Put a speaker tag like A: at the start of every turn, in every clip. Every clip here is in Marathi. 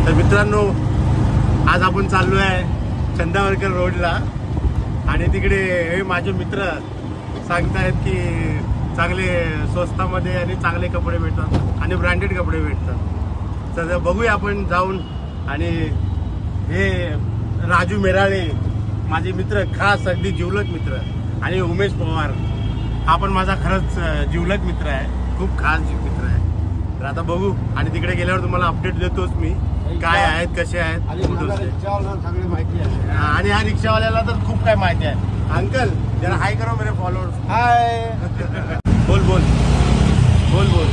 A: तर मित्रांनो, आज आपण चाललो आहे चंदावरकर रोडला आणि तिकडे हे माझे मित्र सांगतायत की चांगले स्वस्तामध्ये आणि चांगले कपडे भेटतात आणि ब्रँडेड कपडे भेटतात. तर बघूया आपण जाऊन. आणि हे राजू मेराळे माझे मित्र, खास अगदी जिवलग मित्र, आणि उमेश पवार हा पण माझा खरंच जिवलग मित्र आहे, खूप खास मित्र आहे. तर आता बघू आणि तिकडे गेल्यावर तुम्हाला अपडेट देतोच मी, काय आहेत कसे आहेत. आणि ह्या रिक्षावाल्याला तर खूप काय माहिती आहे. अंकल जरा हाय करो मेरे फॉलोअर्स. हाय. बोल बोल बोल बोल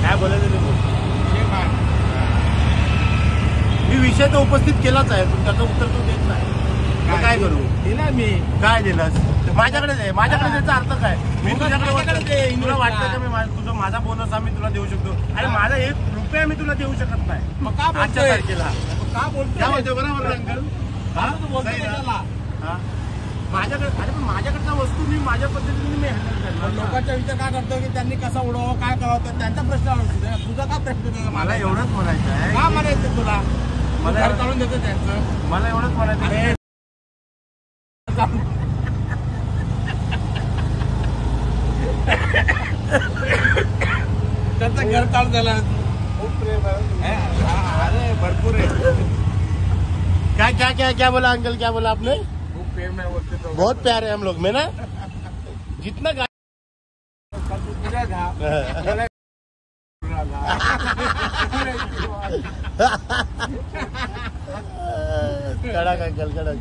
A: काय बोलायचं ते बोल. मी विषय तर उपस्थित केलाच आहे पण त्याचं उत्तर तू देत नाही. मग काय करू? दिला मी. काय दिलास? माझ्याकडे आहे. माझ्याकडे त्याचा अर्थ काय? मी तुझ्याकडे तुला वाटतं का मी तुझा माझा बोनस आम्ही तुला देऊ शकतो? आणि माझा 1 रुपया मी तुला देऊ शकत नाही. मग का आजच्या तारखेला का बोलतो? बरोबर अंकल. माझ्याकडे, अरे पण माझ्याकडच्या वस्तू मी माझ्या पद्धतीने मी हँडल करणार. लोकांचा विचार काय करतो की त्यांनी कसा उडवावं, काय करावं, त्यांचा प्रश्न असतो. तुझा का प्रश्न? मला एवढंच म्हणायचं आहे. का म्हणायचं तुला? मला काढून देतो त्यांचं. मला एवढंच म्हणायचं. त्यांचं घर काढून झालं. खूप प्रेम आहे. अरे भरपूर आहे. क्या क्या क्या क्या बोला अंकल? क्या बोला आपने? बहुत प्यार है हम लोग में ना. जितना कड़क अंकल कड़क.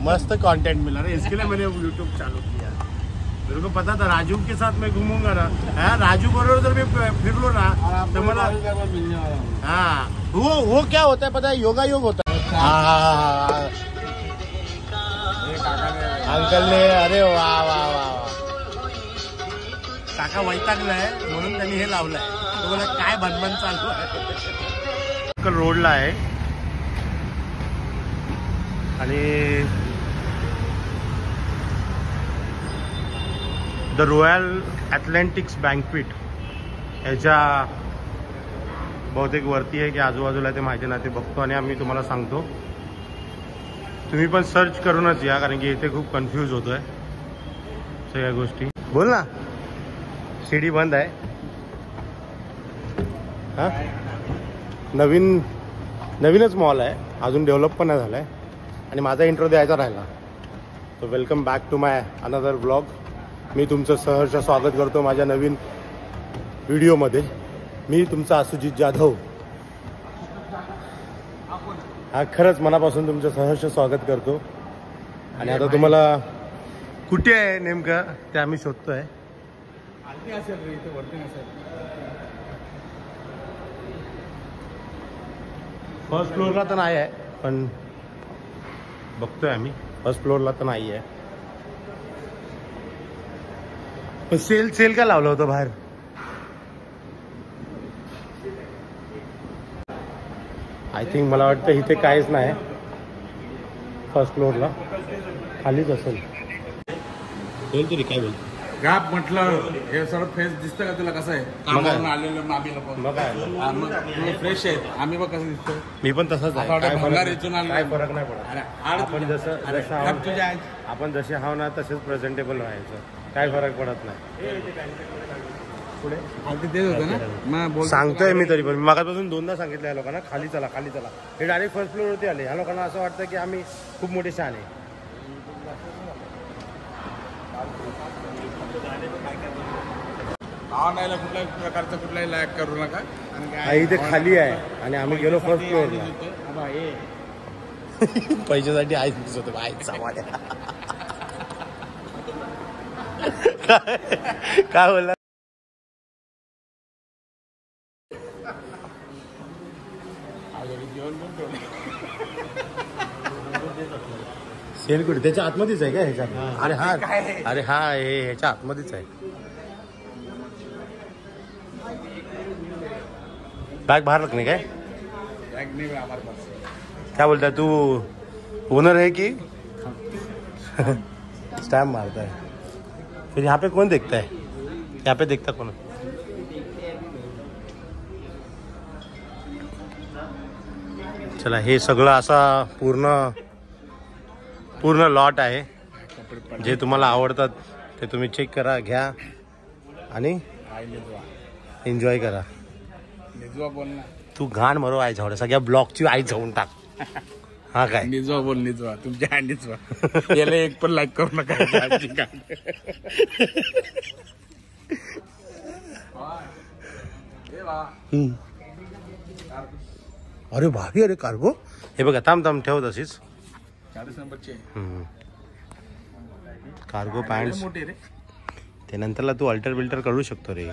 A: मस्त कंटेंट मिला ना, इसके लिए मैंने यूट्यूब चालू किया. मेरे को पता था राजू के साथ मैं घूमूंगा ना. राजू बरोबर जर मैं फिरलो ना तो मला वो क्या होता है पता है? योगा योग होता है. अंकल ने अरे वा वा वा. काका वैतागलाय म्हणून त्यांनी हे लावलंय. तो बोला काय बनबन चालू आहे. अंकल रोडला आहे आणि द रॉयल अटलांटिक्स बँक्वेट याच्या बहुतेक वरती आहे की आजूबाजूला ते माहिती नाही, ते बघतो आणि आम्ही तुम्हाला सांगतो. तुम्ही पण सर्च करूनच या, कारण की इथे खूप कन्फ्यूज होतोय सगळ्या गोष्टी. बोल ना. शिडी बंद आहे. हा नवीनच मॉल आहे, अजून डेव्हलप पण नाही झालाय. आणि माझा इंट्रो द्यायचा राहिला. So welcome back to my another blog. मी तुमचं सहर्ष स्वागत करतो माझ्या नवीन व्हिडिओमध्ये. मी तुमचा सुजित जाधव हा खरंच मनापासून तुमचं सहर्ष स्वागत करतो. आणि आता तुम्हाला कुठे आहे नेमकं ते आम्ही शोधतोय. फर्स्ट फ्लोअरला तर नाही आहे, पण बघतोय आम्ही. फर्स्ट फ्लोअरला तर नाही आहे. पण सेल का लावलं होतं बाहेर? आय थिंक मला वाटतं इथे काहीच नाही. फर्स्ट फ्लोअरला खालीच असेल. बोल तरी काय बोल.
B: गाप म्हटलं हे सर्व फ्रेश दिसतं का तुला? कसं आहे कामावरून आलेलं मामीला पण मग फ्रेश आहे. आम्ही बघ कसं दिसतो.
A: मी पण तसंच आहे.
B: काय फरक
A: नाही पडत. आपण जसं आपण जसे आहो ना तसेच प्रेझेंटेबल राहायचं. काय फरक पडत नाही. पुढे
B: तेच होतं ना. मग
A: सांगतोय मी तरी पण मागापासून 2दा सांगितलं या लोकांना खाली चला खाली चला. हे डायरेक्ट फर्स्ट फ्लोअरवरती आले. ह्या लोकांना असं वाटतं की आम्ही खूप मोठे शहाणे आहे.
B: कुठल्याही प्रकारचं कुठलाही लायक करू नका.
A: इथे खाली आहे आणि आम्ही गेलो फर्स्ट फ्लोअरला. पैशासाठी आईच दिसत आईचा काय बोलला? सेल कुठे? त्याच्या आतमध्येच आहे का ह्याच्यात? अरे हा हे ह्याच्या आतमध्येच आहे. बैग बाहर रखने का है?
B: बैग नहीं है हमारे पास.
A: क्या बोलता है तू? ओनर है कि स्टैम्प मारता है? फिर यहाँ पे कौन देखता है? यहाँ पे देखता कौन? चला, हे सगळं असा पूर्ण लॉट आहे. जे तुम्हाला आवडतात ते तुम्ही चेक करा, घ्या आणि एन्जॉय करा.
B: बोल ना
A: तू घाण मरो आई झावड, सगळ्या ब्लॉकची आई जाऊन टाक. हा काय
B: निजवा बोल, निजवा तुमच्या हँड निजवा. याला एक पण लाईक करू नका.
A: अरे भाभी, अरे कार्गो. हे बघा, थांब ठेव तशीच.
B: 40 नंबरची
A: कार्गो पॅन्ट्स
B: मोठे रे.
A: ते नंतरला तू अल्टर बिल्टर करू शकतो रे.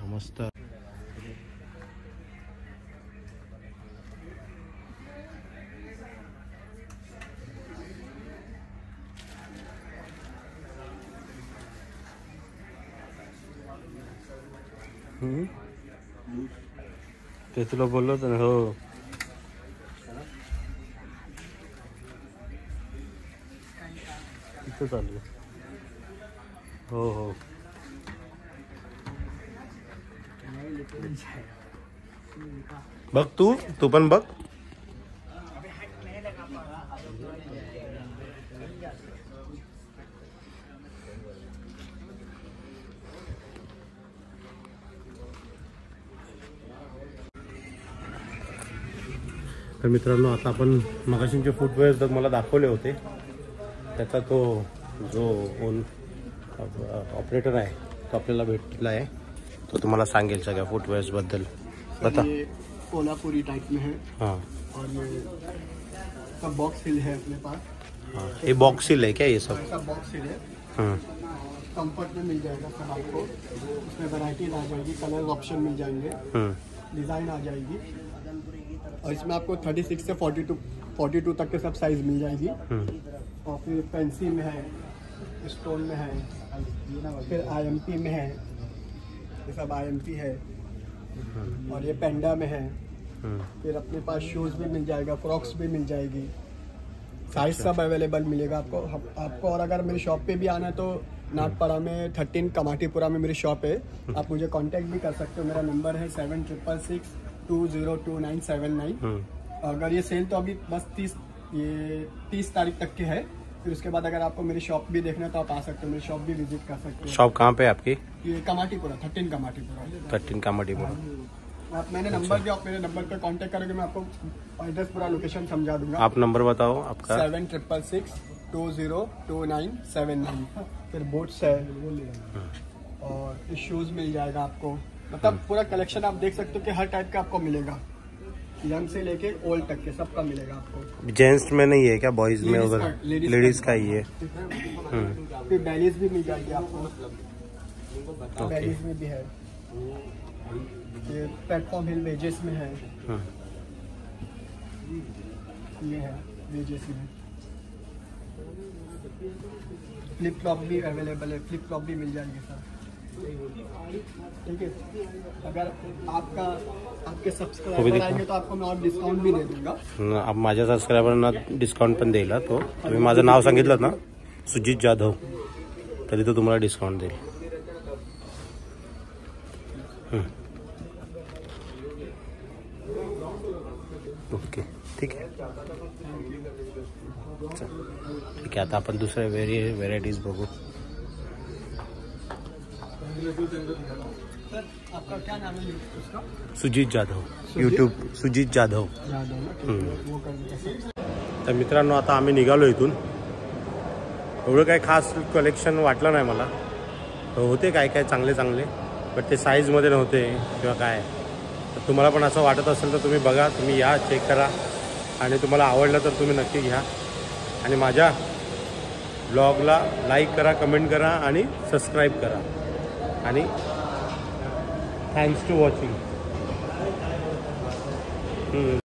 A: मस्त. ते तुला बोललो होतं ना. हो, इथं चालू. हो बघ, तू पण बघ. तर मित्रांनो, आता आपण मगाशीचे फुटवेअर जर मला दाखवले होते, त्याचा तो जो ओन ऑपरेटर आहे तो आपल्याला भेटला आहे. तो तुम्हाला सांगेल सगळ्या फुटवेअर्स बद्दल. बता.
C: कोल्हापुरी टाइप में है.
A: हाँ,
C: और ये सब बॉक्स हिल है अपने पास.
A: हाँ, ये बॉक्स हिल है क्या ये सब?
C: सब बॉक्स हिल है. कंफर्ट में मिल जाएगा सब आपको. उसमें वैरायटीज आ जाएगी, कलर ऑप्शन मिल जाएंगे, डिज़ाइन आ जाएगी. और इसमें आपको 36 से 42 तक के सब साइज मिल जाएगी. और फिर फैंसी में है, स्टोन में है, फिर IMP में है. ये सब IMP है. और ये पेंडा में है. फिर अपने पास शूज भी मिल जाएगा, क्रॉक्स भी मिल जाएगी. साइज सब अवेलेबल मिलेगा आपको. और अगर मेरी शॉप पे भी आना है तो नाथपाड़ा में 13 कमाटीपुरा में मेरी शॉप है. आप मुझे कांटेक्ट भी कर सकते हो. मेरा नंबर है 7666202979. अगर ये सेल तो अभी बस 30 तारीख तक की है. फिर उसके बाद अगर आपको मेरी शॉप भी देखना है तो आप आ सकते हो, मेरी शॉप भी विजिट कर सकते हो.
A: शॉप कहाँ पे है आपकी?
C: ये कमाटीपुरा, 13 कमाटीपुरा.
A: 13 कमाटीपुरा.
C: आप मैंने नंबर दिया, आप मेरे नंबर पर कांटेक्ट करोगे, मैं आपको एड्रेस पूरा लोकेशन समझा दूंगा.
A: आप नंबर बताओ आपका.
C: 7666202979. फिर बूट्स है और शूज मिल जाएगा आपको. मतलब पूरा कलेक्शन आप देख सकते हो कि हर टाइप का आपको मिलेगा, यंग से लेके ओल्ड तक के सबका मिलेगा आपको.
A: जेंट्स में नहीं है क्या? बॉयज में वगैरह? लेडीज का ही है.
C: फिर बैलीज भी मिल जाएगी आपको. बैलीज में भी है. ये प्लेटफॉर्म हिल वेजेस में है. ये है वेजेस में. फ्लिप फ्लॉप भी अवेलेबल है, फ्लिप फ्लॉप भी मिल जाएंगे सर. ठीक है. अगर आपके सब्सक्राइबर आएंगे तो आपको मैं और डिस्काउंट भी दे दूंगा.
A: आप माझ्या सबस्क्रायबरांना डिस्काउंट पण देईल. तो तुम्ही माझं नाव सांगितलं ना, सुजित जाधव, तरी तो तुम्हाला डिस्काउंट देईल. ओके, ठीक आहे. ठीक आहे, आता आपण दुसऱ्या व्हेरायटीज बघू.
C: आपका क्या नाम है उसका?
A: सुजित जाधव. यूट्यूब सुजित जाधव. तर मित्रांनो, आता आम्ही निघालो इथून. एवढं काही खास कलेक्शन वाटलं नाही मला. होते काय चांगले बट ते साईजमध्ये नव्हते किंवा काय. तर तुम्हाला पण असं वाटत असेल तर तुम्ही बघा, तुम्ही या, चेक करा, आणि तुम्हाला आवडलं तर तुम्ही नक्की घ्या. आणि माझ्या ब्लॉगला लाईक करा, कमेंट करा आणि सबस्क्राईब करा. आणि थँक्स टू वॉचिंग.